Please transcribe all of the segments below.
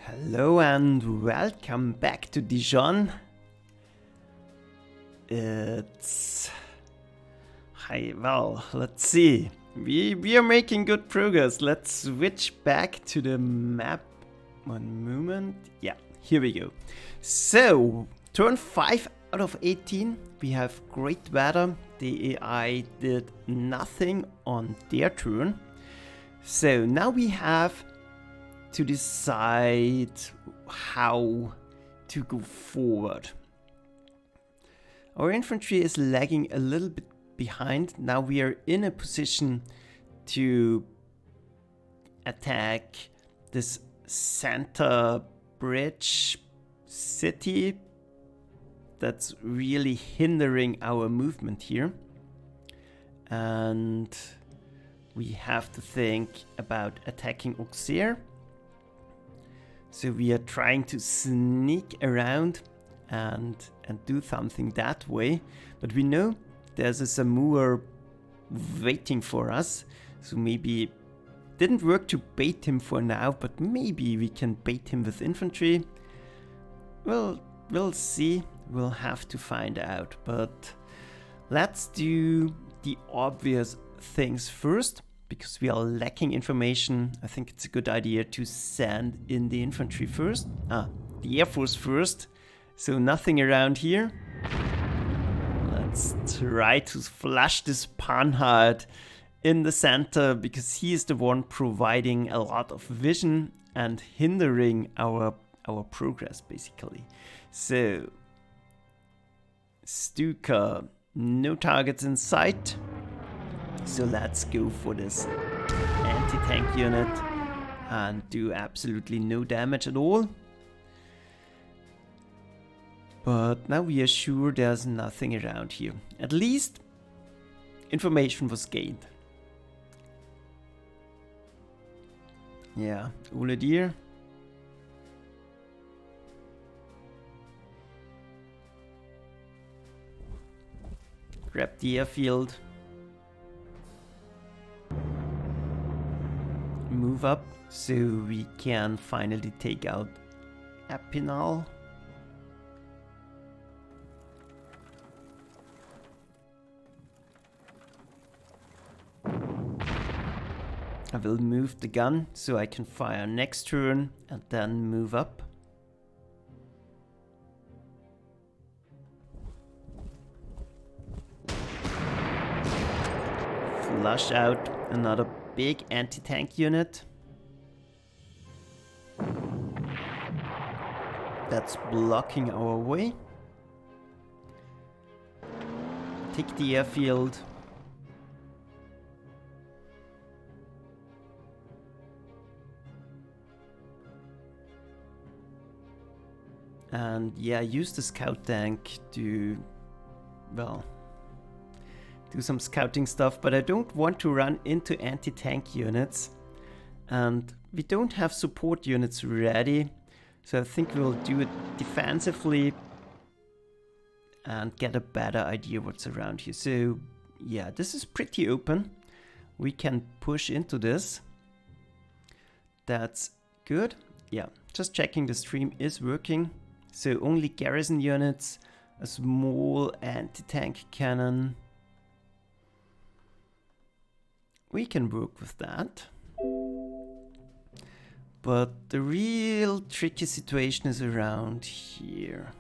Hello and welcome back to Dijon. Let's see. We are making good progress. Let's switch back to the map. One moment. Yeah, here we go. So, turn 5 out of 18. We have great weather. The AI did nothing on their turn. So now we have to decide how to go forward. Our infantry is lagging a little bit behind. Now we are in a position to attack this center bridge city that's really hindering our movement here. And we have to think about attacking Auxerre. So we are trying to sneak around and do something that way. But we know there's a Samur waiting for us. So maybe didn't work to bait him for now, but maybe we can bait him with infantry. Well, we'll see. We'll have to find out. But let's do the obvious things first. Because we are lacking information, I think it's a good idea to send in the infantry first. The Air Force first. So nothing around here. Let's try to flush this Panhard in the center, because he is the one providing a lot of vision and hindering our progress, basically. So, Stuka, no targets in sight. So let's go for this anti-tank unit and do absolutely no damage at all. But now we are sure there's nothing around here. At least information was gained. Yeah, Ole dear. Grab the airfield. Move up so we can finally take out Epinal. I will move the gun so I can fire next turn and then move up. Flush out another big anti-tank unit. That's blocking our way. Take the airfield. And yeah, use the scout tank to, well, do some scouting stuff, but I don't want to run into anti-tank units. And we don't have support units ready, so I think we'll do it defensively and get a better idea what's around here. So yeah, this is pretty open. We can push into this. That's good. Yeah, just checking the stream is working. So only garrison units, a small anti-tank cannon. We can work with that. But the real tricky situation is around here.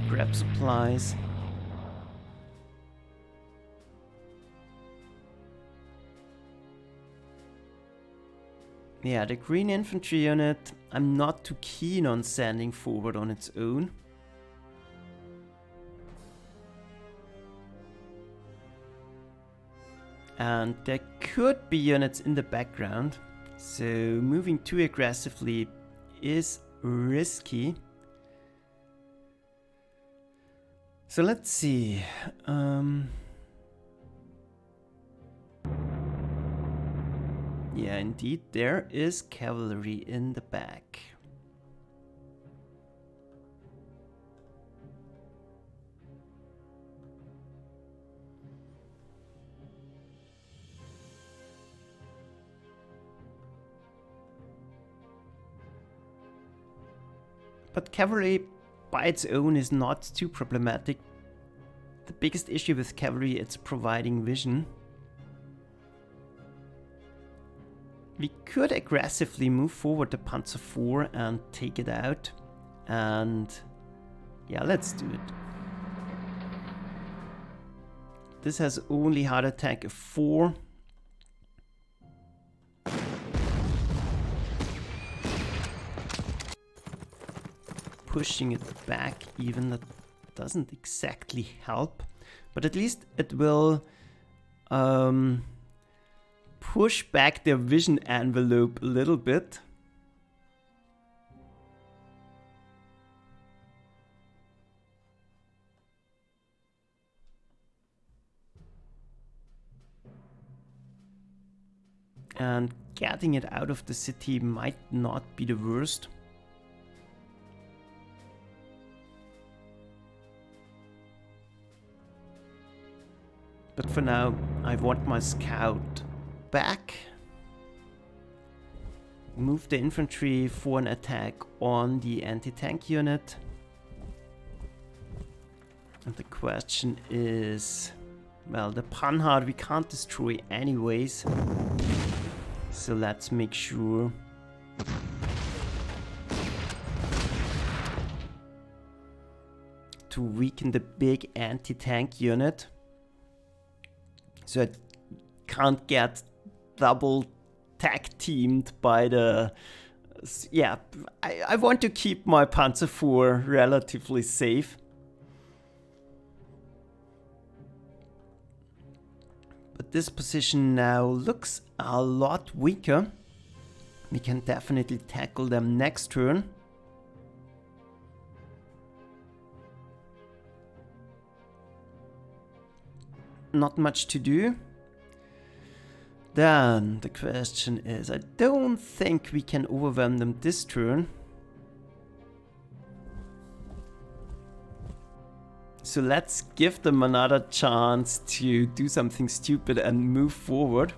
Grab supplies. Yeah, the green infantry unit, I'm not too keen on sending forward on its own. And there could be units in the background, so moving too aggressively is risky. So let's see. Yeah, indeed, there is cavalry in the back. But cavalry by its own is not too problematic. The biggest issue with cavalry, it's providing vision. We could aggressively move forward the Panzer IV and take it out. And yeah, let's do it. This has only heart attack of 4. Pushing it back even, that doesn't exactly help, but at least it will push back their vision envelope a little bit. And getting it out of the city might not be the worst. But for now, I want my scout back. Move the infantry for an attack on the anti-tank unit. And the question is, well, the Panhard we can't destroy anyways. So let's make sure to weaken the big anti-tank unit. So I can't get double tag teamed by the... Yeah, I want to keep my Panzer IV relatively safe. But this position now looks a lot weaker. We can definitely tackle them next turn. Not much to do. Then the question is, I don't think we can overwhelm them this turn. So let's give them another chance to do something stupid and move forward.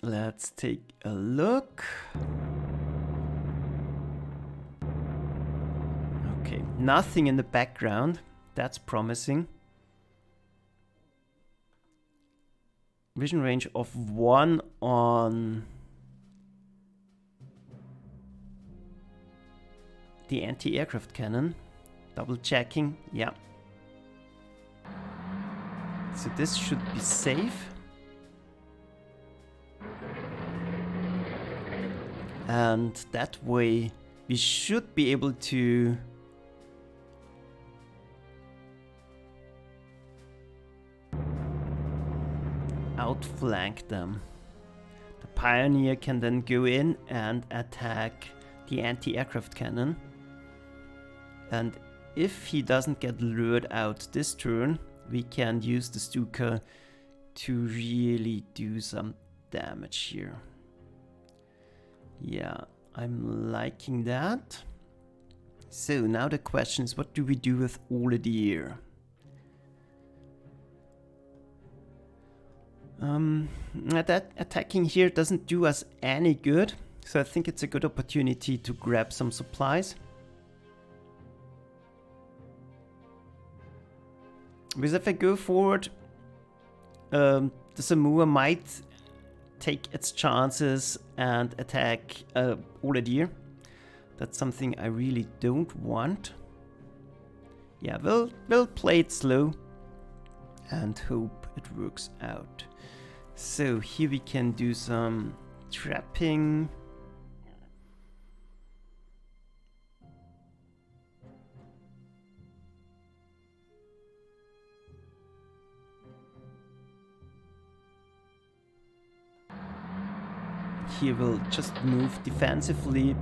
Let's take a look. Okay, nothing in the background. That's promising. Vision range of 1 on the anti-aircraft cannon. Double checking, yeah. So this should be safe. And that way we should be able to outflank them. The Pioneer can then go in and attack the anti-aircraft cannon. And if he doesn't get lured out this turn, we can use the Stuka to really do some damage here. Yeah, I'm liking that. So now the question is, what do we do with Oledier? That attacking here doesn't do us any good, so I think it's a good opportunity to grab some supplies. Because if I go forward, the Samua might take its chances and attack Oledier. That's something I really don't want. Yeah, we'll play it slow and hope it works out. So here we can do some trapping. Here we'll just move defensively,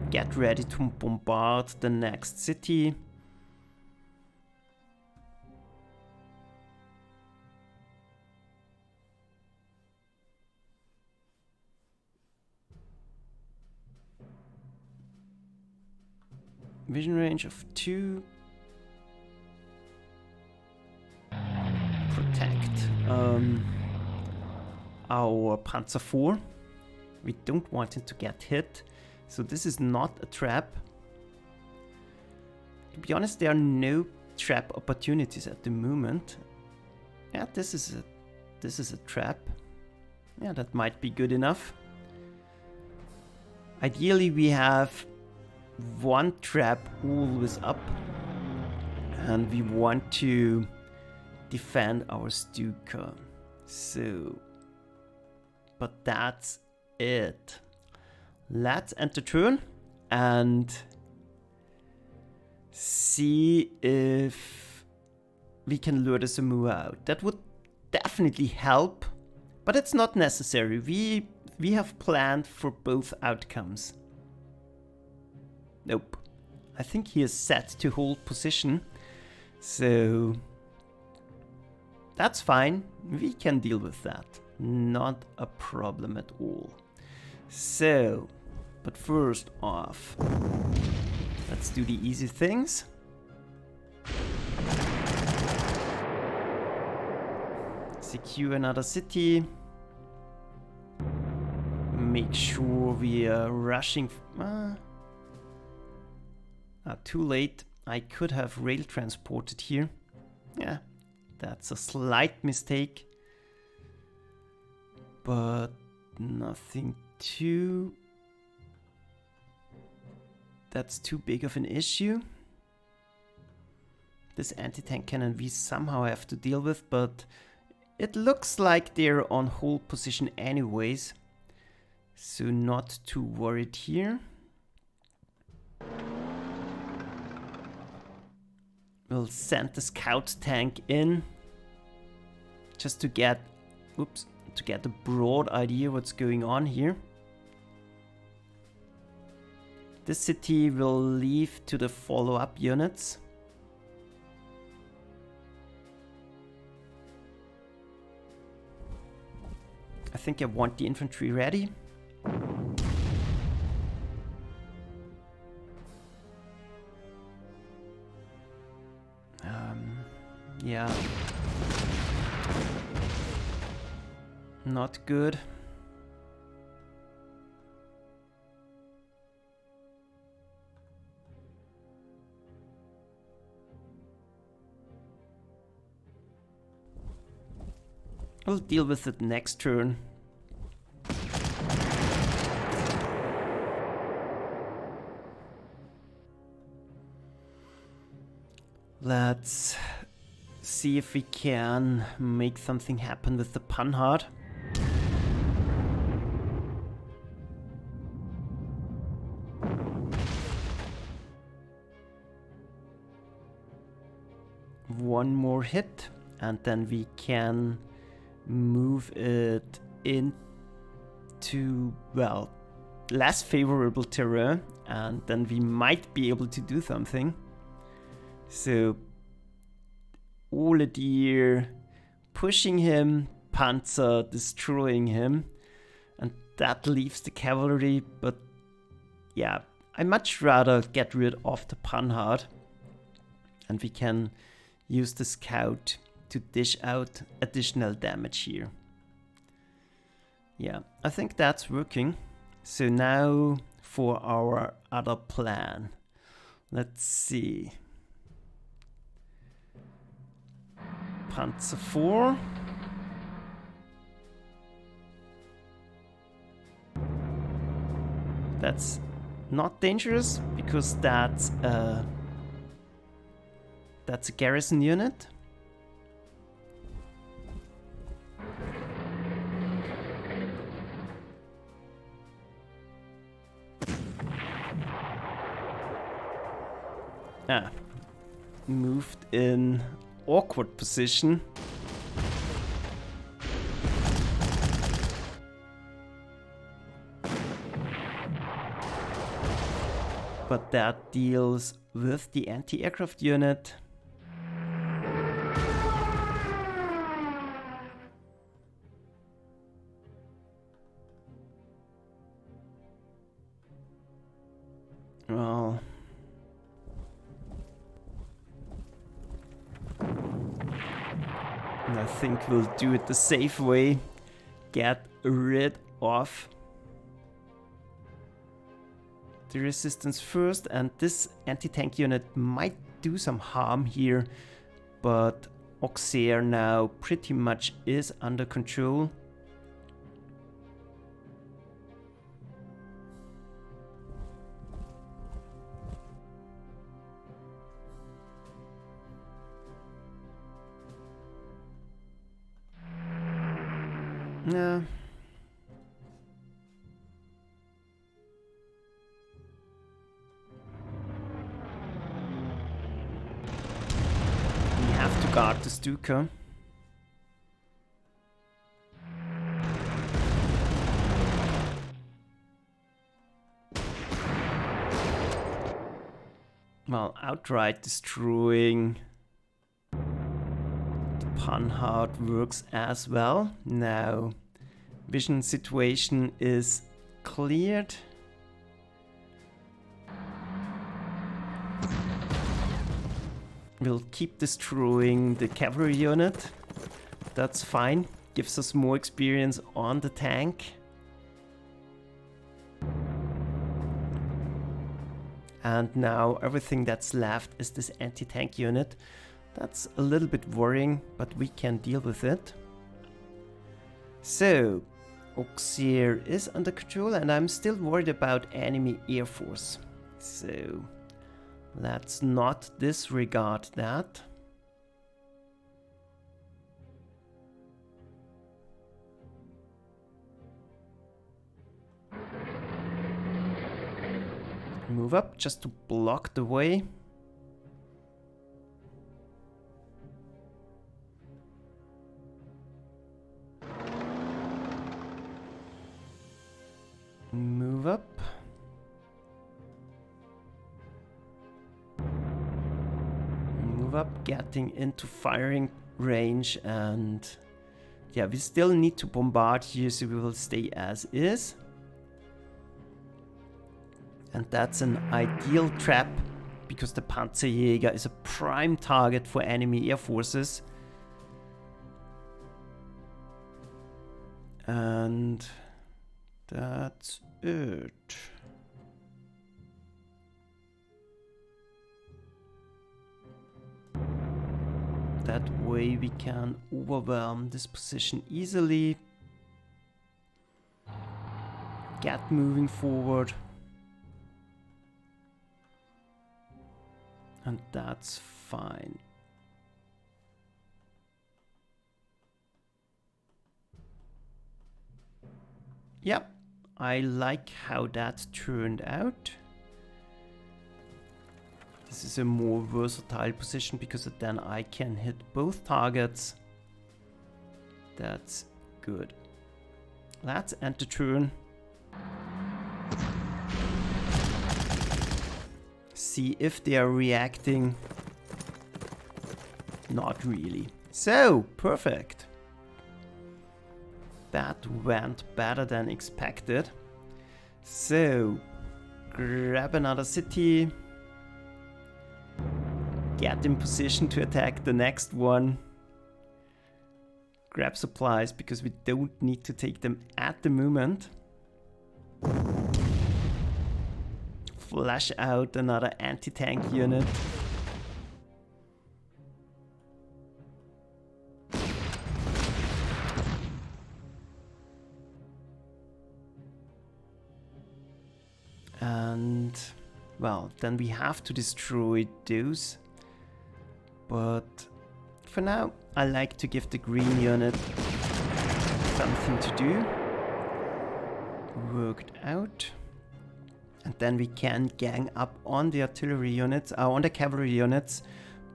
get ready to bombard the next city. Vision range of 2. Protect our Panzer 4. We don't want him to get hit. So this is not a trap. To be honest, there are no trap opportunities at the moment. Yeah, this is a trap. Yeah, that might be good enough. Ideally, we have one trap always up, and we want to defend our Stuka. So, but that's it. Let's enter turn and see if we can lure the Samu out. That would definitely help, but it's not necessary. We have planned for both outcomes. Nope. I think he is set to hold position, so that's fine. We can deal with that. Not a problem at all. So, but first off, let's do the easy things. Secure another city. Make sure we are rushing. Too late. I could have rail transported here. Yeah, that's a slight mistake. But nothing too... That's too big of an issue. This anti-tank cannon we somehow have to deal with, but it looks like they're on hold position anyways. So not too worried here. We'll send the scout tank in just to get, to get a broad idea what's going on here. This city will leave to the follow-up units. I think I want the infantry ready. Yeah. Not good. I'll deal with it next turn. Let's see if we can make something happen with the Panhard. One more hit, and then we can move it into, well, less favorable terrain, and then we might be able to do something. So Ole pushing him, Panzer destroying him, and that leaves the cavalry. But yeah, I much rather get rid of the Panhard, and we can use the scout to dish out additional damage here. Yeah, I think that's working. So now for our other plan. Let's see. Panzer 4. That's not dangerous because that's a garrison unit. Moved in awkward position. But that deals with the anti-aircraft unit. Well, And I think we'll do it the safe way. Get rid of the resistance first, and this anti-tank unit might do some harm here, but Auxerre now pretty much is under control. Yeah. We have to guard the Stuka. Well, outright destroying the Panhard works as well. Now, vision situation is cleared. We'll keep destroying the cavalry unit. That's fine. Gives us more experience on the tank. And now everything that's left is this anti-tank unit. That's a little bit worrying, but we can deal with it. So, Auxerre is under control, and I'm still worried about enemy air force. So, let's not disregard that. Move up just to block the way. Move up. Move up, getting into firing range, and yeah, we still need to bombard here, so we will stay as is. And that's an ideal trap, because the Panzerjäger is a prime target for enemy air forces. And that's it. That way we can overwhelm this position easily. Get moving forward. And that's fine. Yep, I like how that turned out. This is a more versatile position because then I can hit both targets. That's good. Let's end the turn. See if they are reacting. Not really. So, perfect. That went better than expected. So, grab another city. Get in position to attack the next one. Grab supplies because we don't need to take them at the moment. Flash out another anti-tank unit. And well, then we have to destroy those. But for now, I like to give the green unit something to do. Worked out. And then we can gang up on the artillery units, on the cavalry units,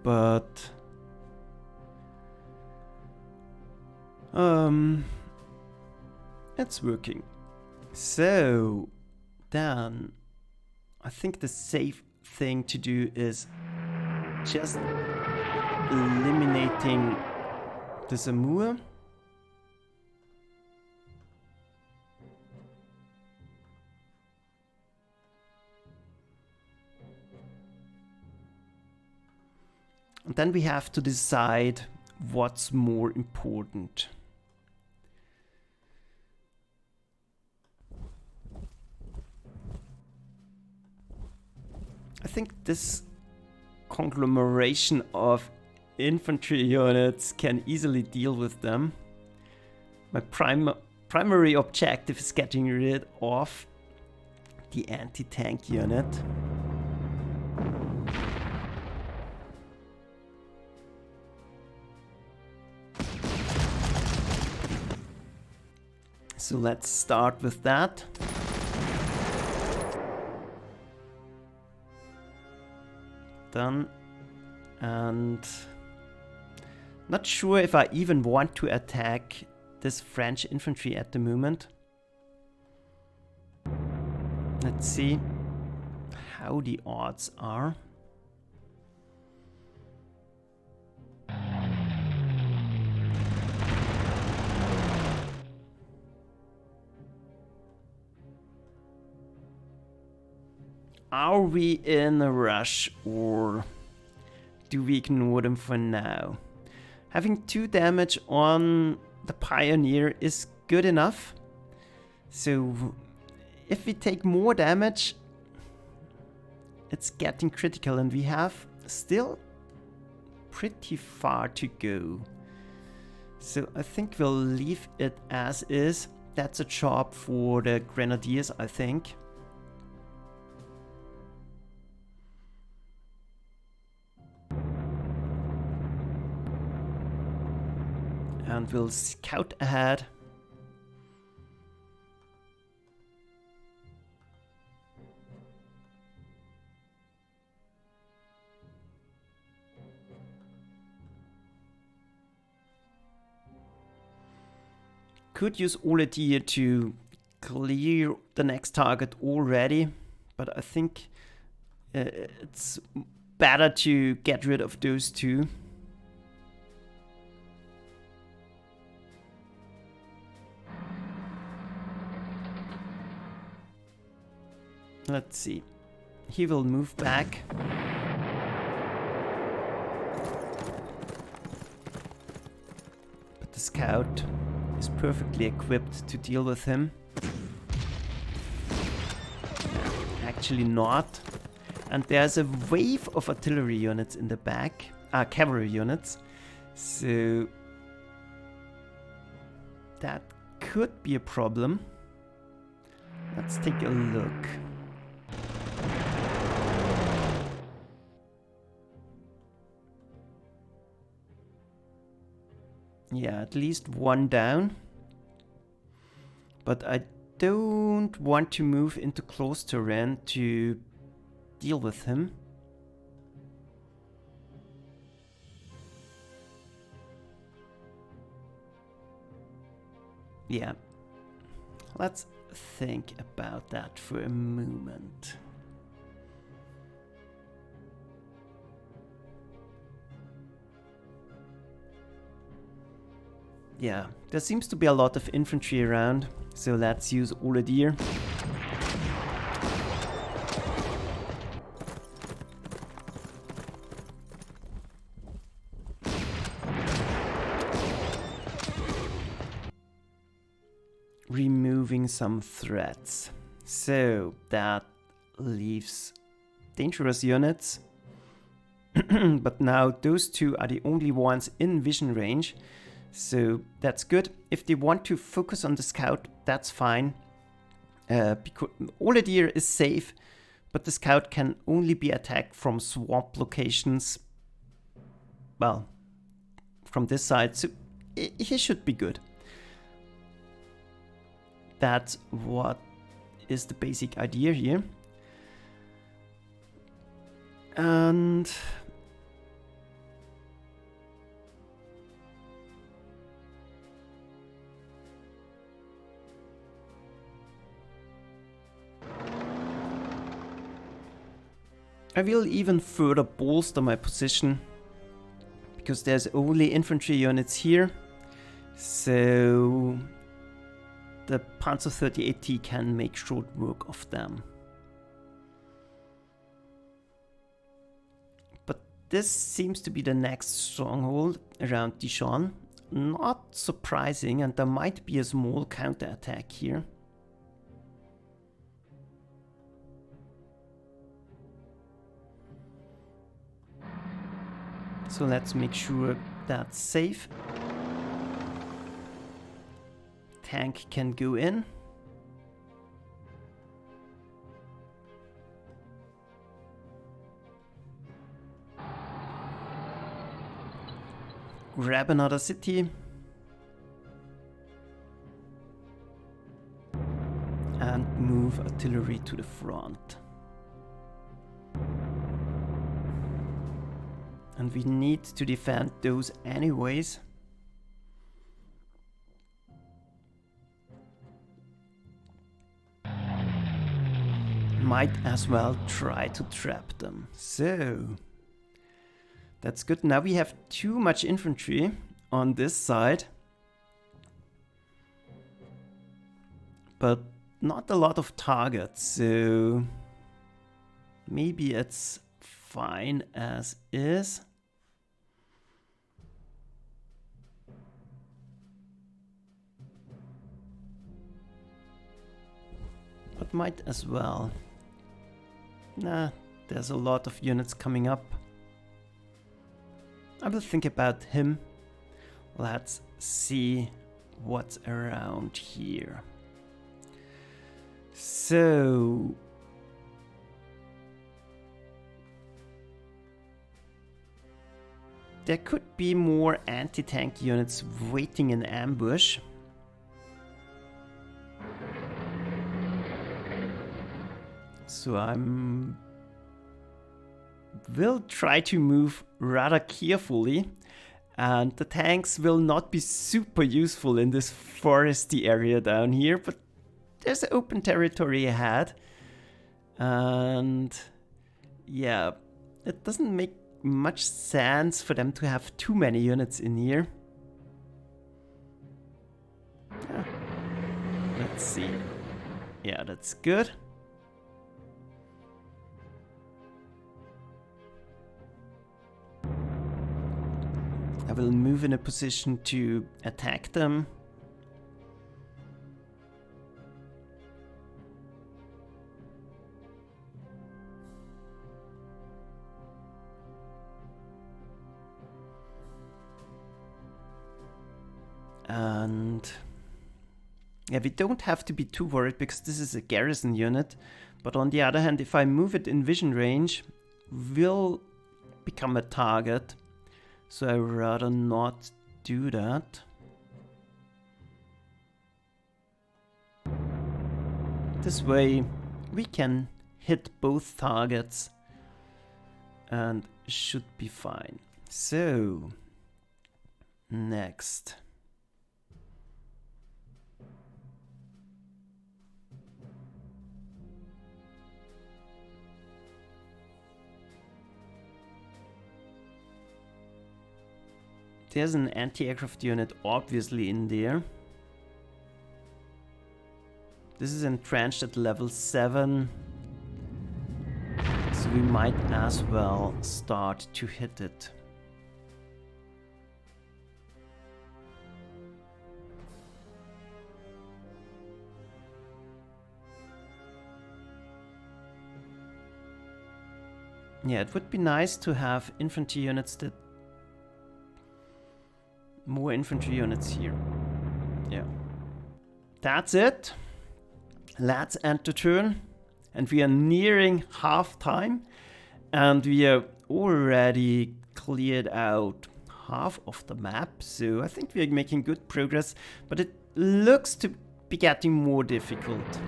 but it's working. So then I think the safe thing to do is just eliminating the Zamur. And then we have to decide what's more important. I think this conglomeration of infantry units can easily deal with them. My primary objective is getting rid of the anti-tank unit. So let's start with that. Done. And not sure if I even want to attack this French infantry at the moment. Let's see how the odds are. Are we in a rush, or do we ignore them for now? Having 2 damage on the Pioneer is good enough. So if we take more damage, it's getting critical, and we have still pretty far to go. So I think we'll leave it as is. That's a job for the Grenadiers, I think. And we'll scout ahead. Could use Oladier to clear the next target already, but I think it's better to get rid of those 2. Let's see. He will move back. But the scout is perfectly equipped to deal with him. Actually not. And there's a wave of artillery units in the back. Cavalry units. So that could be a problem. Let's take a look. Yeah, at least 1 down. But I don't want to move into close terrain to deal with him. Yeah. Let's think about that for a moment. Yeah, there seems to be a lot of infantry around, so let's use Oladier. Removing some threats. So that leaves dangerous units. But now those 2 are the only ones in vision range. So that's good. If they want to focus on the scout, that's fine. Because Oladier is safe, but the scout can only be attacked from swamp locations. Well, from this side, so he should be good. That's what is the basic idea here. And I will even further bolster my position, because there's only infantry units here, so the Panzer 38T can make short work of them. But this seems to be the next stronghold around Dijon. Not surprising, and there might be a small counterattack here. So let's make sure that's safe. Tank can go in. Grab another city. And move artillery to the front. And we need to defend those anyways. Might as well try to trap them. So that's good. Now we have too much infantry on this side, but not a lot of targets, so maybe it's fine as is. But might as well. Nah, there's a lot of units coming up. I will think about him. Let's see what's around here. So there could be more anti-tank units waiting in ambush. So will try to move rather carefully, and the tanks will not be super useful in this foresty area down here, but there's open territory ahead, and yeah, it doesn't make much sense for them to have too many units in here. Yeah. Let's see. Yeah, that's good. I will move in a position to attack them. And yeah, we don't have to be too worried because this is a garrison unit. But on the other hand, if I move it in vision range, will become a target. So I'd rather not do that. This way we can hit both targets and should be fine. So, next. There's an anti-aircraft unit obviously in there. This is entrenched at level 7. So we might as well start to hit it. Yeah, it would be nice to have infantry units that... More infantry units here. Yeah. That's it. Let's end the turn. And we are nearing half time. And we are already cleared out half of the map. So I think we are making good progress. But it looks to be getting more difficult.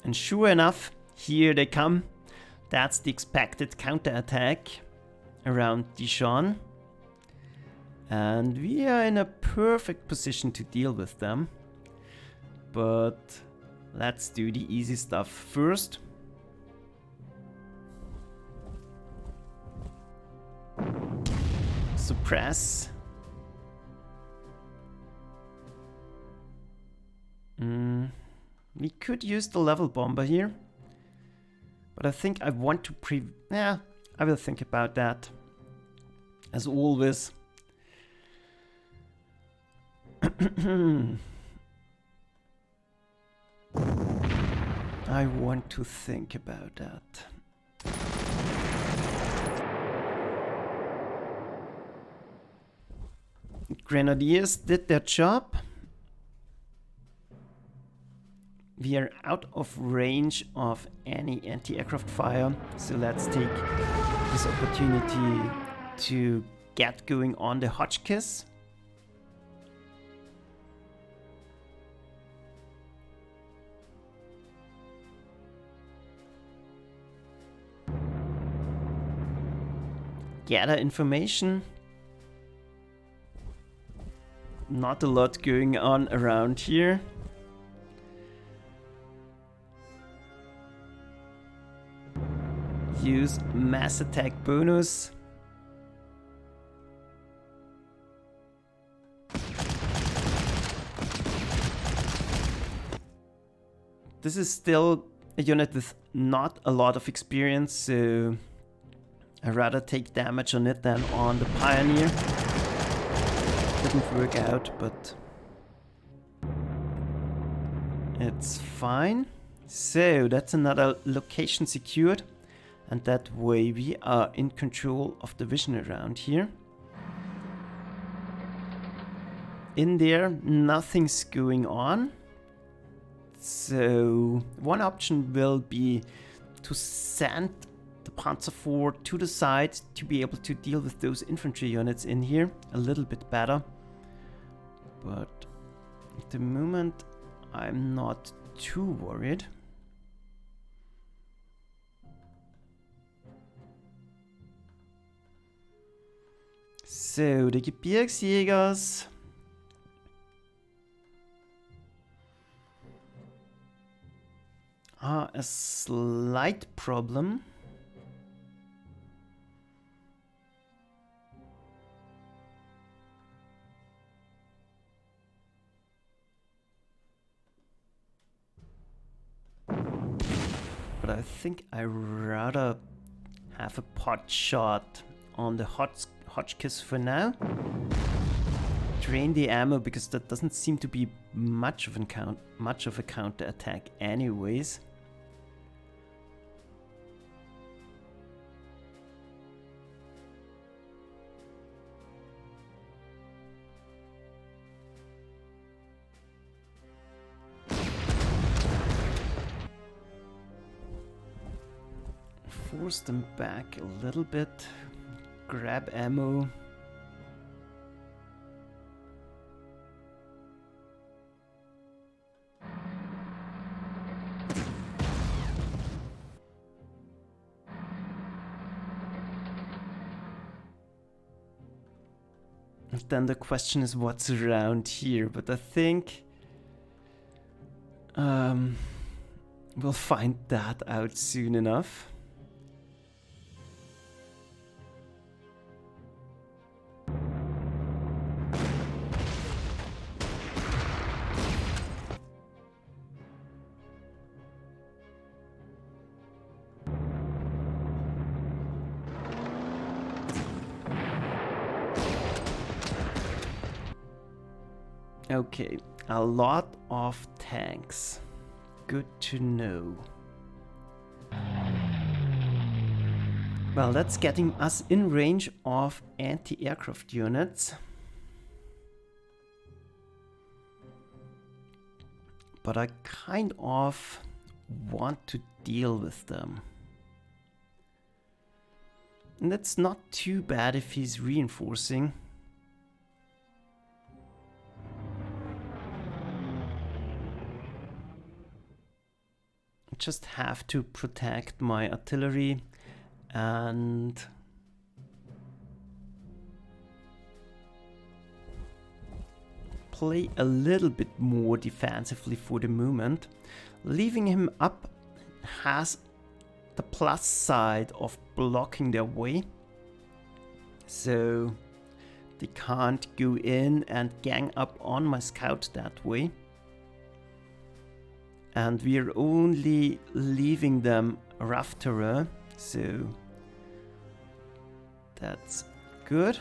And sure enough, here they come. That's the expected counterattack around Dijon, and we are in a perfect position to deal with them, but let's do the easy stuff first. Suppress. We could use the level bomber here, But I think I want to yeah, I will think about that. As always. I want to think about that. Grenadiers did their job. We are out of range of any anti-aircraft fire, so let's take this opportunity to get going on the Hotchkiss. Gather information. Not a lot going on around here. Use mass attack bonus. This is still a unit with not a lot of experience, so I'd rather take damage on it than on the Pioneer. Didn't work out, but it's fine. So that's another location secured, and that way we are in control of the vision around here. In there, nothing's going on. So one option will be to send the Panzer IV to the side to be able to deal with those infantry units in here a little bit better. But at the moment, I'm not too worried. So, the Gebirgsjägers. Are a slight problem. But I think I rather have a pot shot on the Hotchkiss for now. Drain the ammo because that doesn't seem to be much of a counter attack anyways. Force them back a little bit. Grab ammo. And then the question is what's around here, but I think we'll find that out soon enough. Okay, a lot of tanks. Good to know. Well, that's getting us in range of anti-aircraft units. But I kind of want to deal with them. And it's not too bad if he's reinforcing. Just have to protect my artillery and play a little bit more defensively for the moment. Leaving him up has the plus side of blocking their way, so they can't go in and gang up on my scout that way. And we are only leaving them rough terrain, so that's good.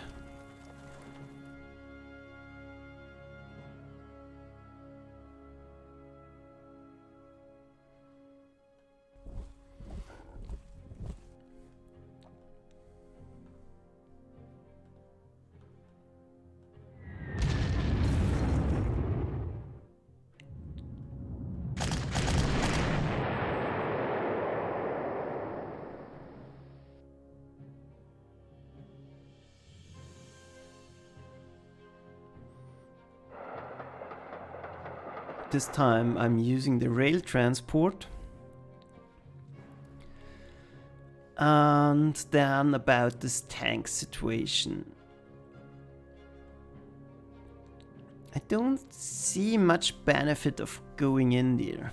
This time I'm using the rail transport. And then about this tank situation. I don't see much benefit of going in there.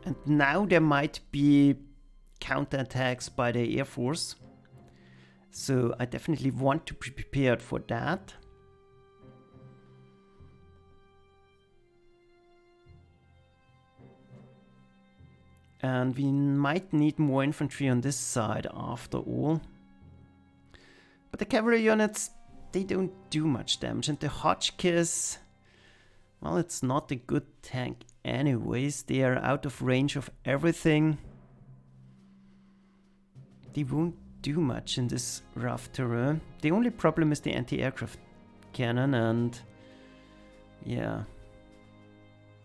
And now there might be counterattacks by the Air Force. So I definitely want to be prepared for that. And we might need more infantry on this side after all. But the cavalry units, they don't do much damage. And the Hotchkiss, well, it's not a good tank anyways. They are out of range of everything. They won't do much in this rough terrain. The only problem is the anti-aircraft cannon, and yeah,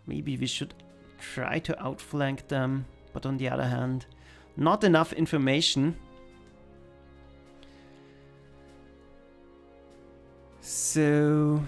maybe we should try to outflank them, but on the other hand, not enough information. So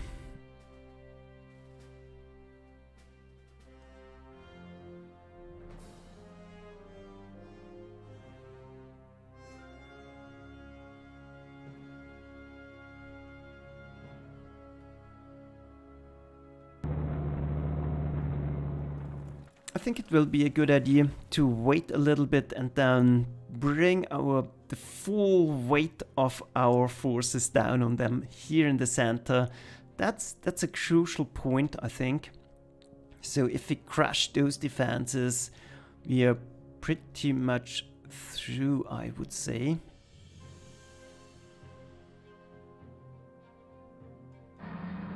I think it will be a good idea to wait a little bit and then bring the full weight of our forces down on them here in the center. That's a crucial point, I think. So if we crush those defenses, we are pretty much through, I would say.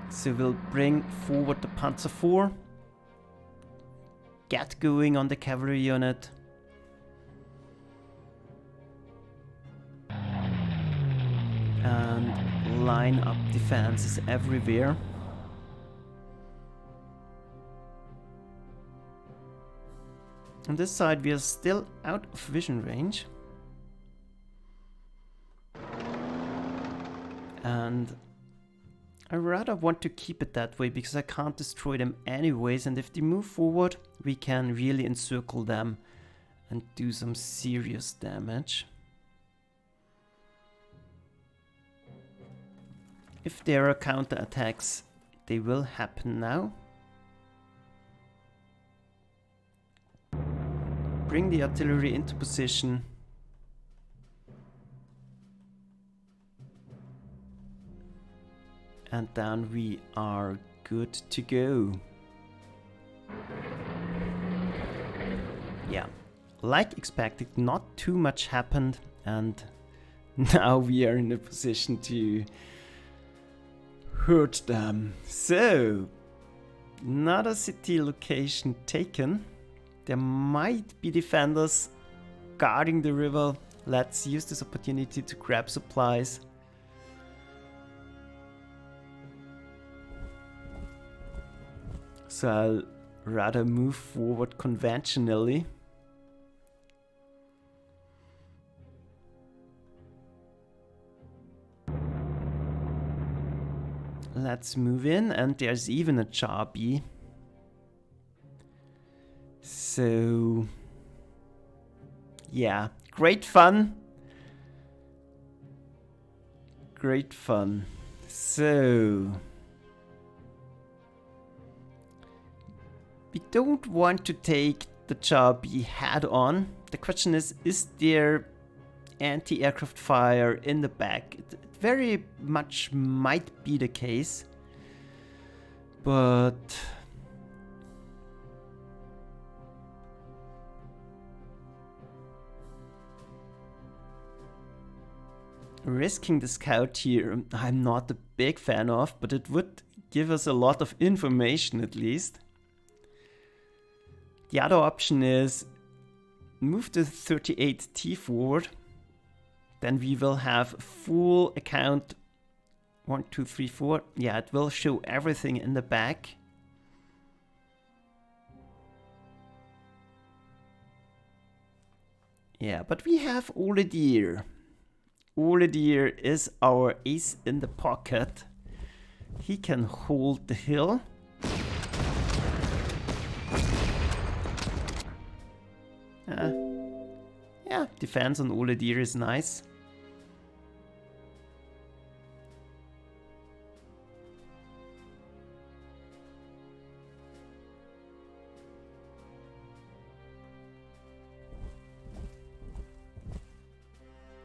So we'll bring forward the Panzer IV. Get going on the cavalry unit. And line up defenses everywhere. On this side we are still out of vision range. And I rather want to keep it that way because I can't destroy them anyways, and if they move forward we can really encircle them and do some serious damage. If there are counterattacks, they will happen now. Bring the artillery into position. And then we are good to go. Yeah, like expected, not too much happened, and now we are in a position to hurt them. So, another city location taken. There might be defenders guarding the river. Let's use this opportunity to grab supplies. So I'll rather move forward conventionally. Let's move in, and there's even a Charby. So yeah, great fun. Great fun. So we don't want to take the Charby head on. The question is there anti-aircraft fire in the back? It very much might be the case, but risking the scout here I'm not a big fan of, but it would give us a lot of information at least. The other option is move the 38T forward. Then we will have full account 1, 2, 3, 4. Yeah, it will show everything in the back. Yeah, but we have Oledier. Oledier is our ace in the pocket. He can hold the hill. Yeah, defense on Oledier is nice.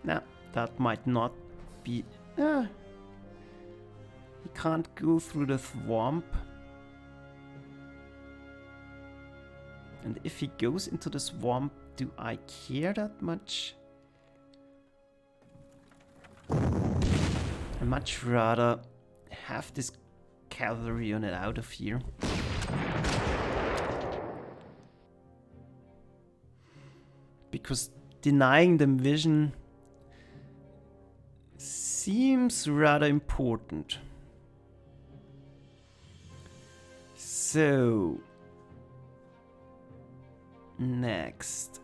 Now, that might not be... he can't go through the swamp. And if he goes into the swamp, do I care that much? I'd much rather have this cavalry unit out of here. Because denying them vision seems rather important. So, next.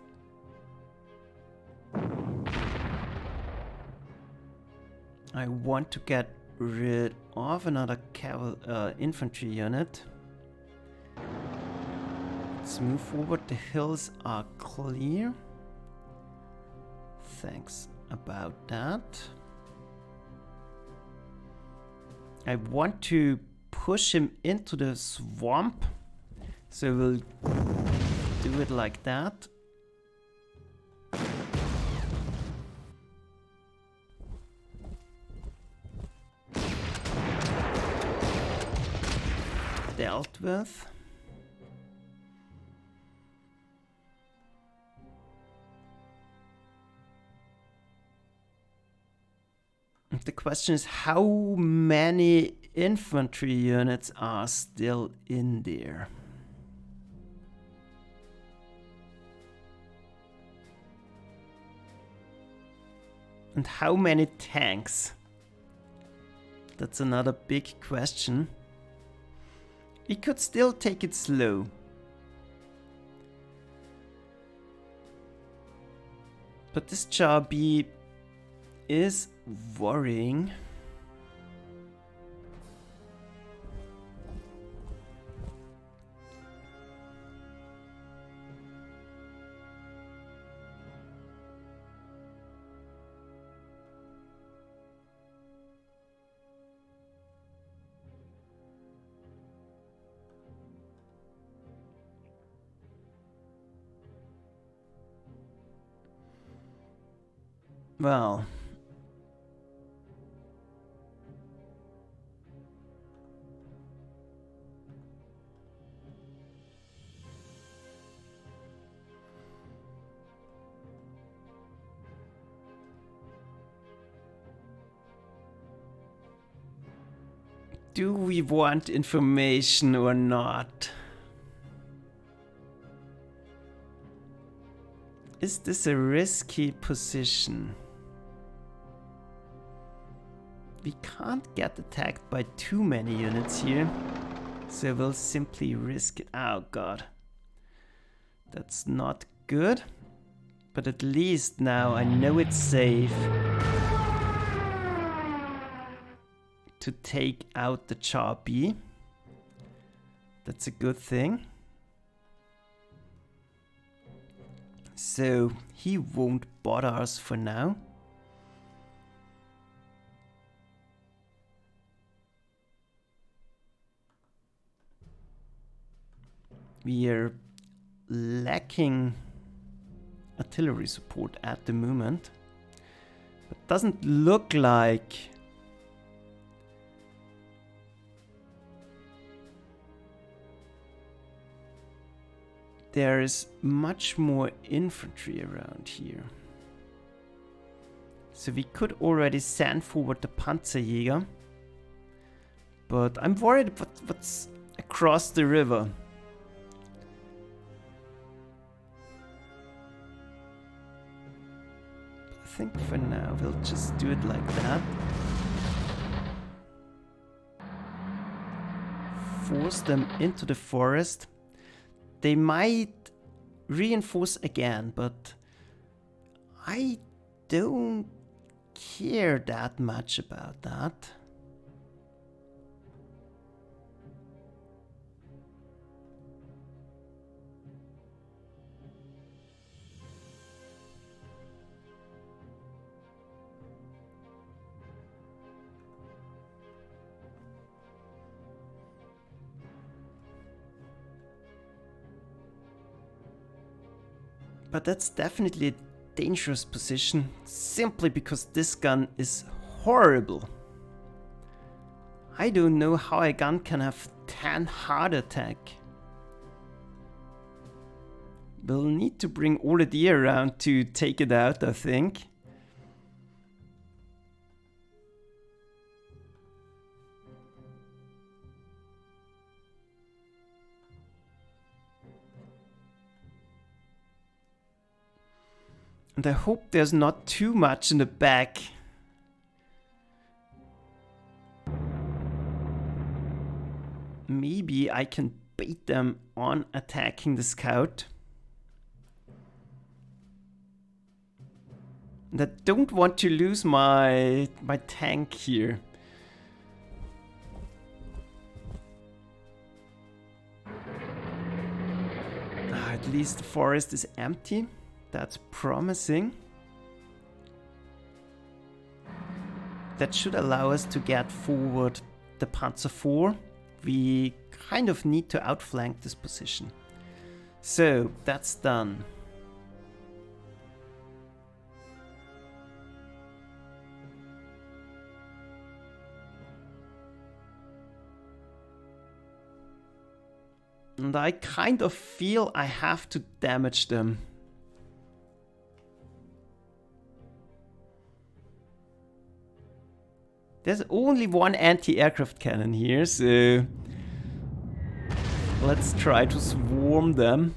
I want to get rid of another infantry unit. Let's move forward. The hills are clear. Thanks about that. I want to push him into the swamp. So we'll do it like that. Dealt with. The question is, how many infantry units are still in there? And how many tanks? That's another big question. We could still take it slow. But this Jarby is worrying. Well, do we want information or not? Is this a risky position? We can't get attacked by too many units here, so we'll simply risk it. Oh god. That's not good, but at least now I know it's safe to take out the Jarby. That's a good thing. So he won't bother us for now. We are lacking artillery support at the moment, but doesn't look like there is much more infantry around here. So we could already send forward the Panzerjäger. But I'm worried about what's across the river. I think for now we'll just do it like that. Force them into the forest. They might reinforce again, but I don't care that much about that. But that's definitely a dangerous position, simply because this gun is horrible. I don't know how a gun can have 10 heart attack. We'll need to bring all the deer around to take it out, I think. And I hope there's not too much in the back. Maybe I can bait them on attacking the scout. And I don't want to lose my tank here. At least the forest is empty. That's promising. That should allow us to get forward the Panzer IV. We kind of need to outflank this position. So that's done. And I kind of feel I have to damage them. There's only one anti-aircraft cannon here, so let's try to swarm them.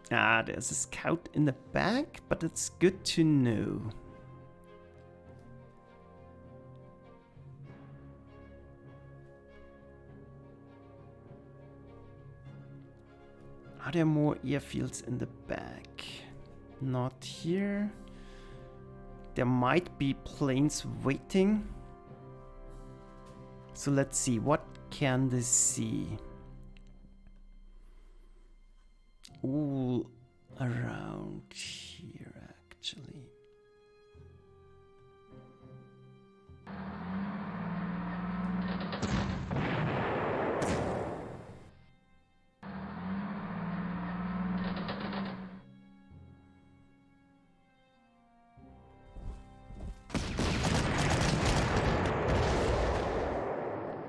Ah, there's a scout in the back, but it's good to know. Are there more airfields in the back? Not here. There might be planes waiting. So let's see, what can they see? All around here, actually.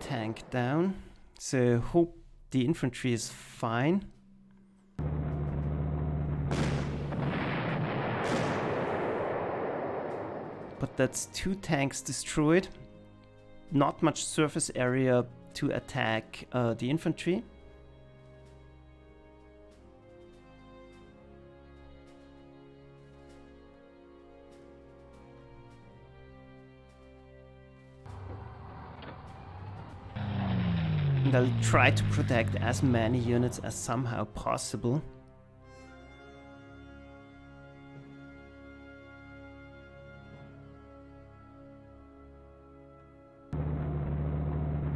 Tank down, so hope the infantry is fine. But that's 2 tanks destroyed. Not much surface area to attack the infantry. And I'll try to protect as many units as somehow possible.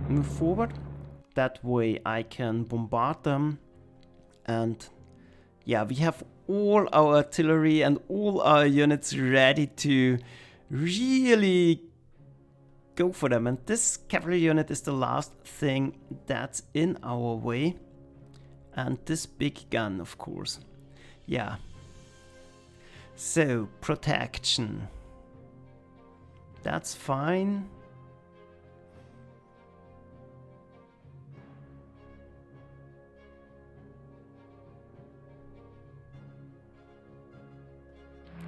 Move forward. That way I can bombard them. And yeah, we have all our artillery and all our units ready to really go for them. And this cavalry unit is the last thing that's in our way. And this big gun, of course. Yeah. So, protection. That's fine.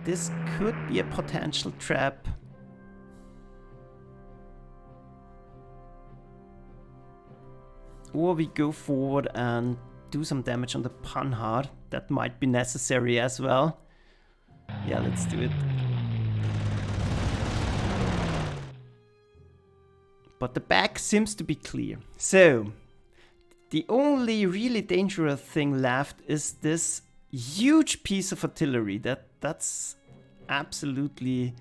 this could be a potential trap. Or we go forward and do some damage on the Panzer. That might be necessary as well. Yeah, let's do it. But the back seems to be clear. So, the only really dangerous thing left is this huge piece of artillery. That's absolutely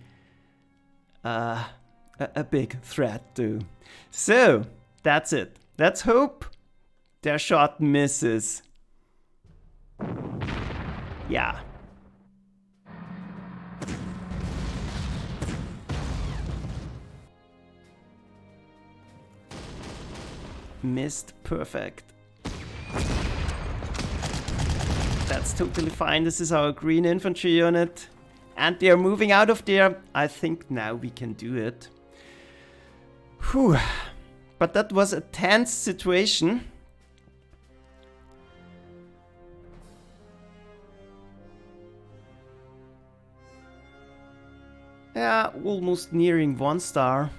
a big threat too. So, that's it. Let's hope their shot misses. Yeah. Missed. Perfect. That's totally fine. This is our green infantry unit. And they are moving out of there. I think now we can do it. Whew. But that was a tense situation. Yeah, almost nearing 1 star.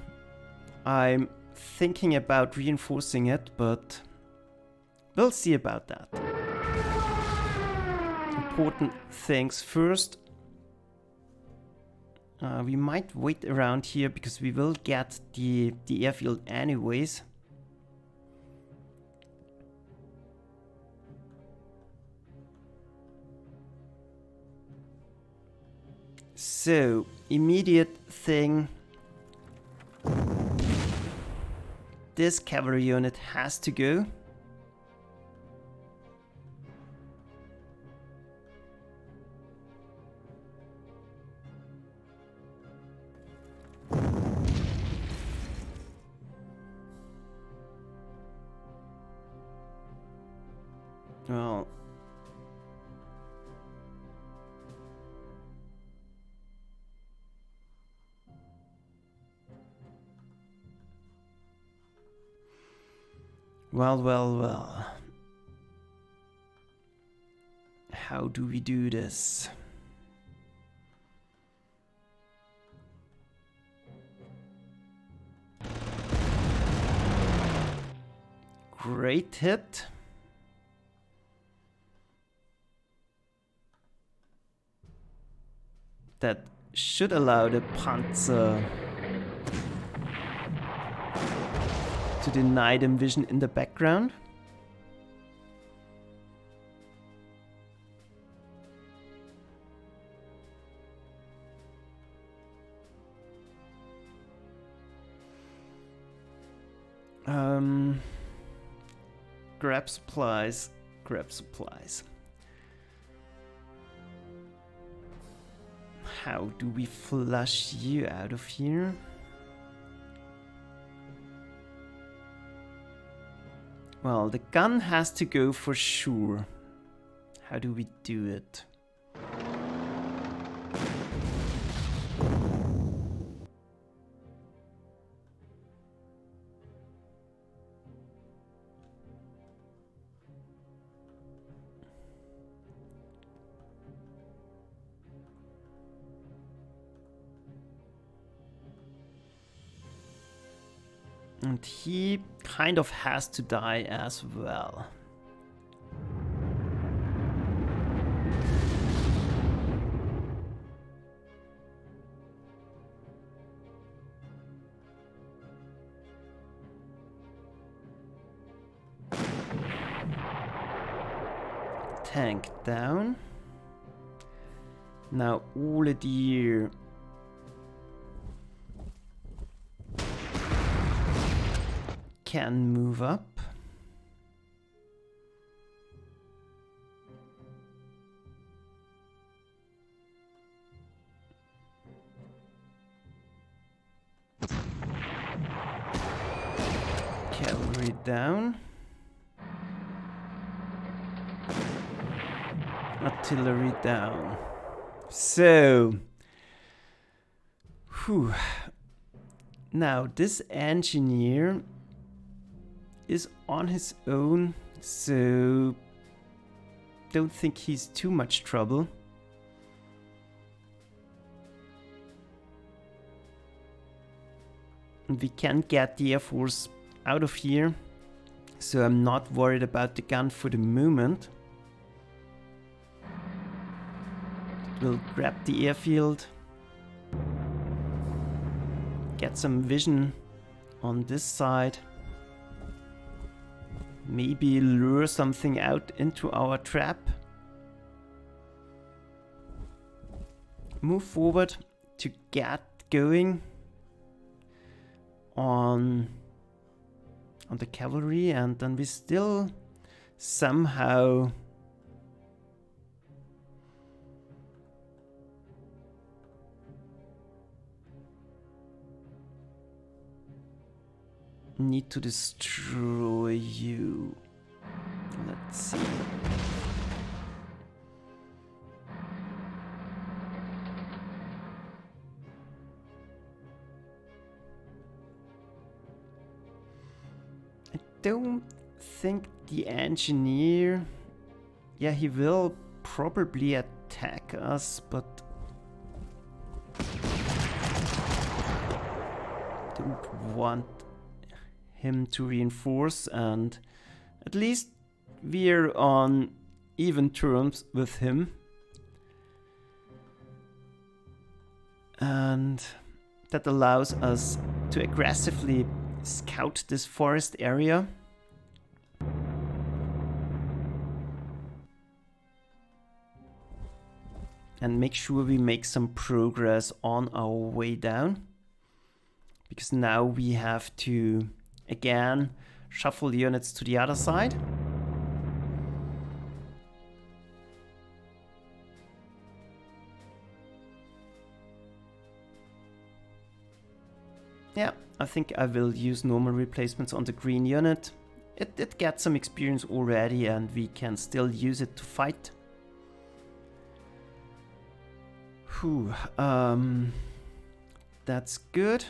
I'm thinking about reinforcing it, but we'll see about that. Important things first. We might wait around here because we will get the airfield anyways. So, immediate thing. This cavalry unit has to go. Well. How do we do this? Great hit. That should allow the Panzer to deny them vision in the background. Grab supplies, grab supplies. How do we flush you out of here? Well, the gun has to go for sure. How do we do it? And he kind of has to die as well. Tank down. Now Ole Deer can move up. Cavalry down. Artillery down. So, now this engineer is on his own, so don't think he's too much trouble. We can get the Air Force out of here, so I'm not worried about the gun for the moment. We'll grab the airfield, get some vision on this side, maybe lure something out into our trap. Move forward to get going on the cavalry, and then we still somehow need to destroy you. Let's see. I don't think the engineer... Yeah, he will probably attack us, but... don't want him to reinforce, and at least we're on even terms with him. And that allows us to aggressively scout this forest area. And make sure we make some progress on our way down. Because now we have to, again, shuffle units to the other side. Yeah, I think I will use normal replacements on the green unit. It gets some experience already, and we can still use it to fight. Whew, that's good.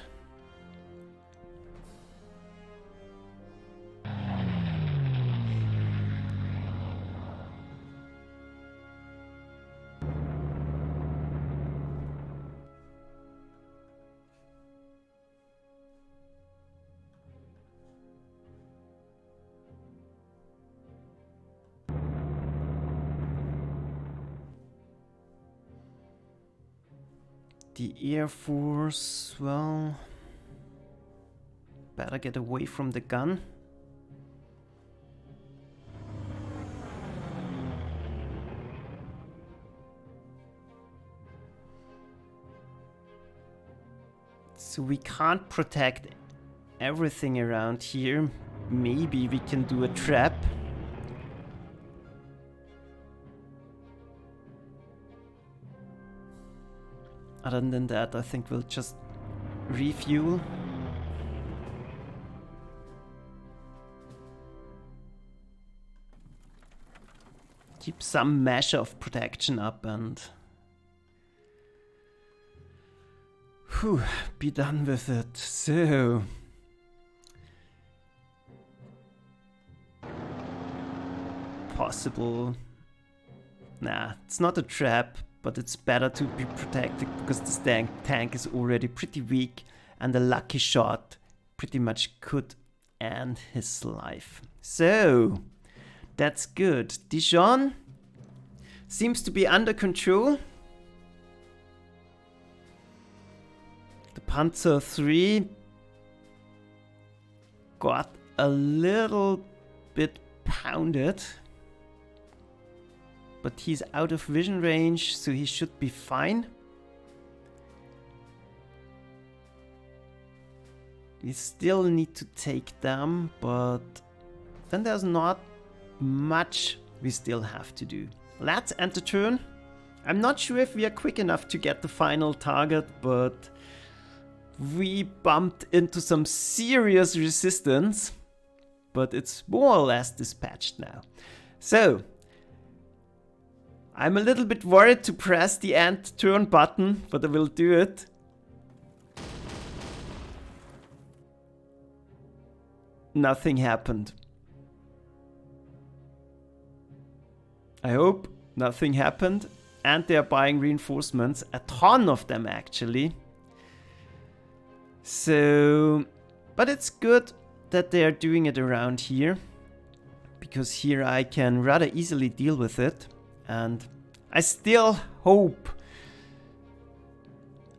The Air Force, well, better get away from the gun. So we can't protect everything around here. Maybe we can do a trap. Other than that, I think we'll just refuel. Keep some measure of protection up and be done with it. So possible. Nah, it's not a trap. But it's better to be protected because this tank is already pretty weak, and a lucky shot pretty much could end his life. So that's good. Dijon seems to be under control. The Panzer III got a little bit pounded. But he's out of vision range, so he should be fine. We still need to take them, but then there's not much we still have to do. Let's end the turn. I'm not sure if we are quick enough to get the final target, but we bumped into some serious resistance. But it's more or less dispatched now. So I'm a little bit worried to press the end turn button, but I will do it. Nothing happened. I hope nothing happened. And they are buying reinforcements, a ton of them actually. So, but it's good that they are doing it around here, because here I can rather easily deal with it, and I still hope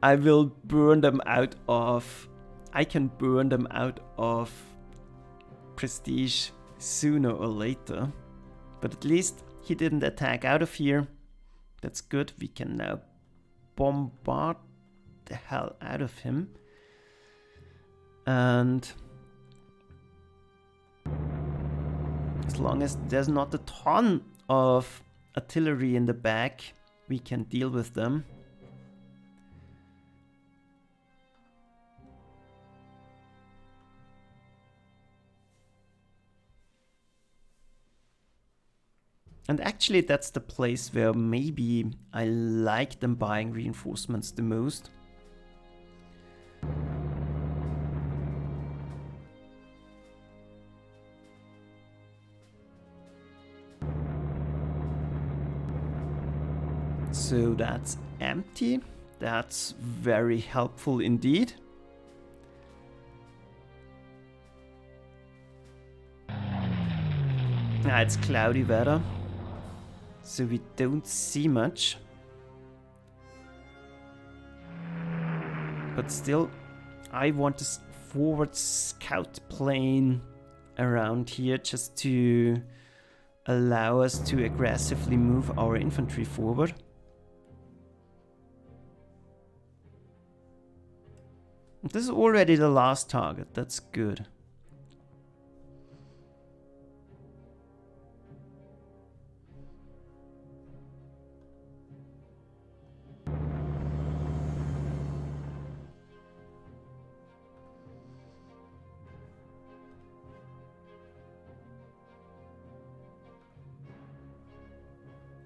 I will burn them out of... I can burn them out of prestige sooner or later. But at least he didn't attack out of here. That's good. We can now bombard the hell out of him. And as long as there's not a ton of artillery in the back, we can deal with them. And actually that's the place where maybe I like them buying reinforcements the most. So that's empty. That's very helpful indeed. It's cloudy weather, so we don't see much. But still, I want a forward scout plane around here just to allow us to aggressively move our infantry forward. This is already the last target, that's good.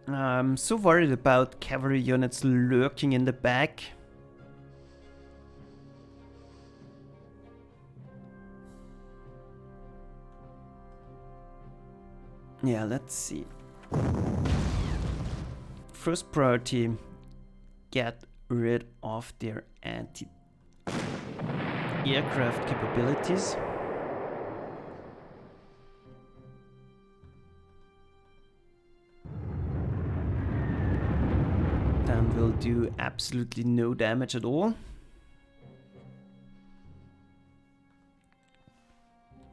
I'm so worried about cavalry units lurking in the back. Yeah, let's see. First priority, get rid of their anti-aircraft capabilities. Then we'll do absolutely no damage at all.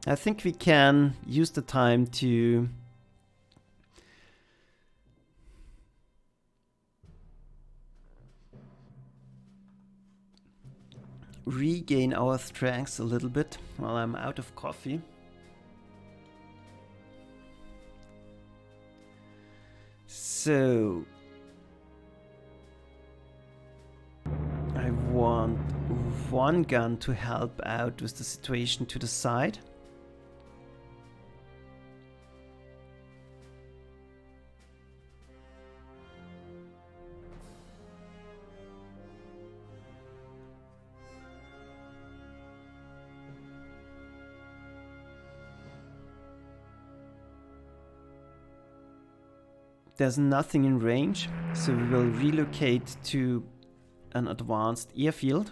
I think we can use the time to regain our strength a little bit while I'm out of coffee. So I want one gun to help out with the situation to the side. There's nothing in range, so we will relocate to an advanced airfield.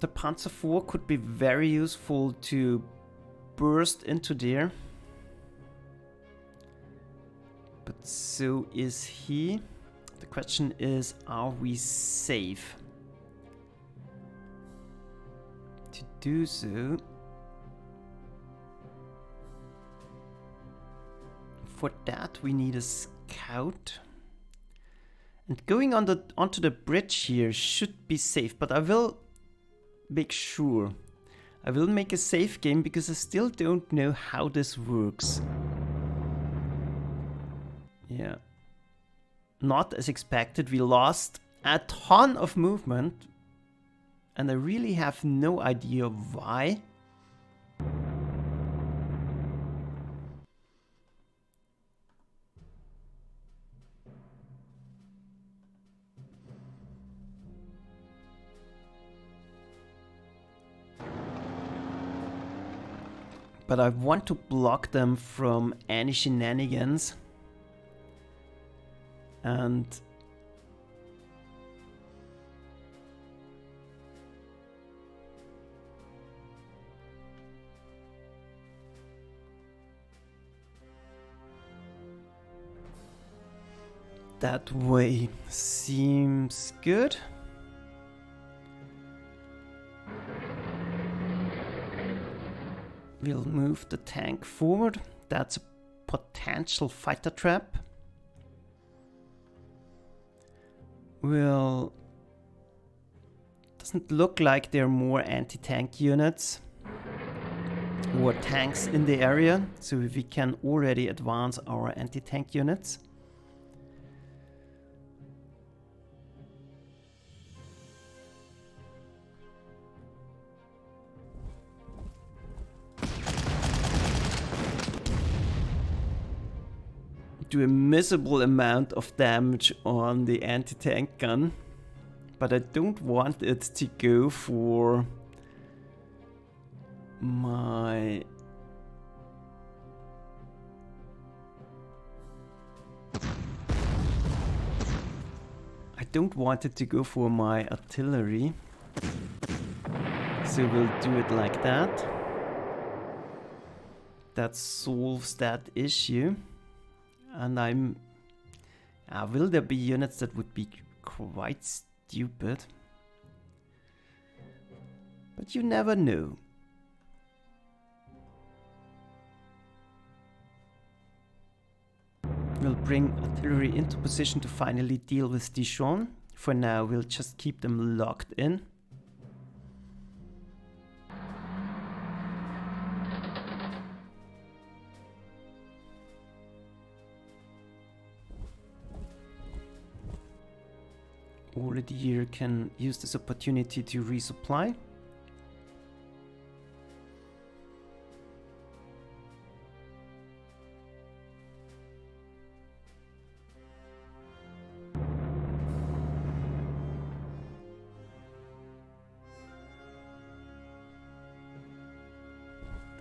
The Panzer IV could be very useful to burst into there. But so is he. The question is, are we safe to do so? For that we need a scout. And going on onto the bridge here should be safe, but I will make sure. I will make a safe game because I still don't know how this works. Yeah. Not as expected. We lost a ton of movement and I really have no idea why. But I want to block them from any shenanigans. And that way seems good. We'll move the tank forward. That's a potential fighter trap. Well, doesn't look like there are more anti-tank units or tanks in the area, so we can already advance our anti-tank units. Do a miserable amount of damage on the anti-tank gun, but I don't want it to go for my artillery, so we'll do it like that. That solves that issue. And will there be units that would be quite stupid? But you never know. We'll bring artillery into position to finally deal with Dijon. For now, we'll just keep them locked in. Already here can use this opportunity to resupply.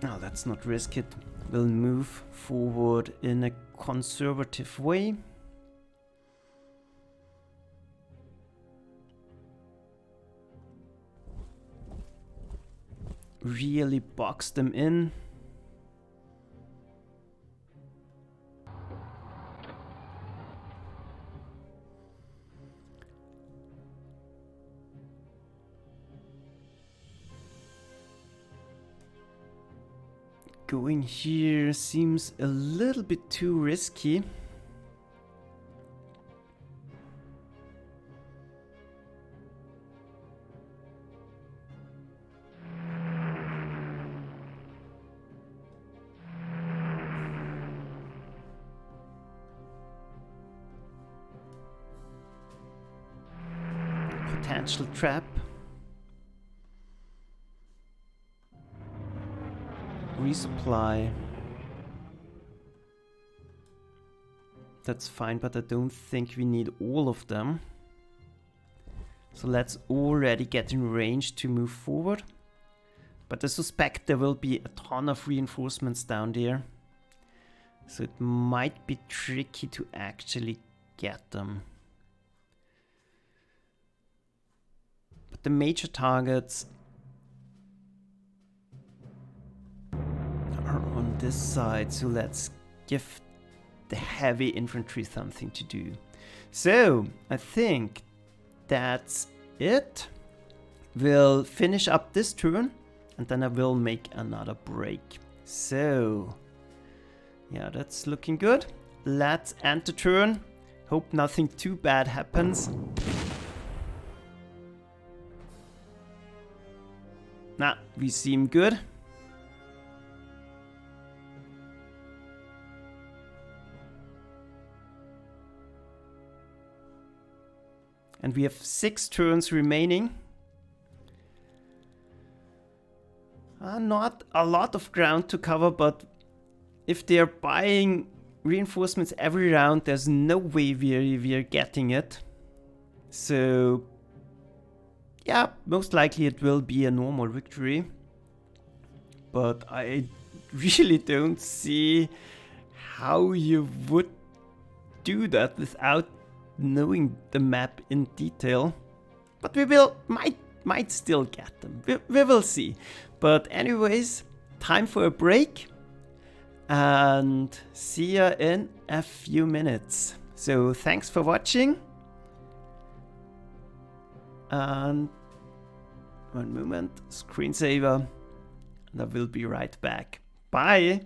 Now let's not risk it. We'll move forward in a conservative way. Really box them in. Going here seems a little bit too risky. Potential trap. Resupply. That's fine, but I don't think we need all of them. So let's already get in range to move forward. But I suspect there will be a ton of reinforcements down there. So it might be tricky to actually get them. But the major targets are on this side, so let's give the heavy infantry something to do. So I think that's it. We'll finish up this turn and then I will make another break. So yeah, that's looking good. Let's end the turn. Hope nothing too bad happens. Nah, we seem good. And we have 6 turns remaining. Not a lot of ground to cover, but if they're buying reinforcements every round, there's no way we're getting it. So yeah, most likely it will be a normal victory. but I really don't see how you would do that without knowing the map in detail. But we might still get them. We will see. But anyways, time for a break. And see ya in a few minutes. So thanks for watching. And one moment, screensaver. And I will be right back. Bye!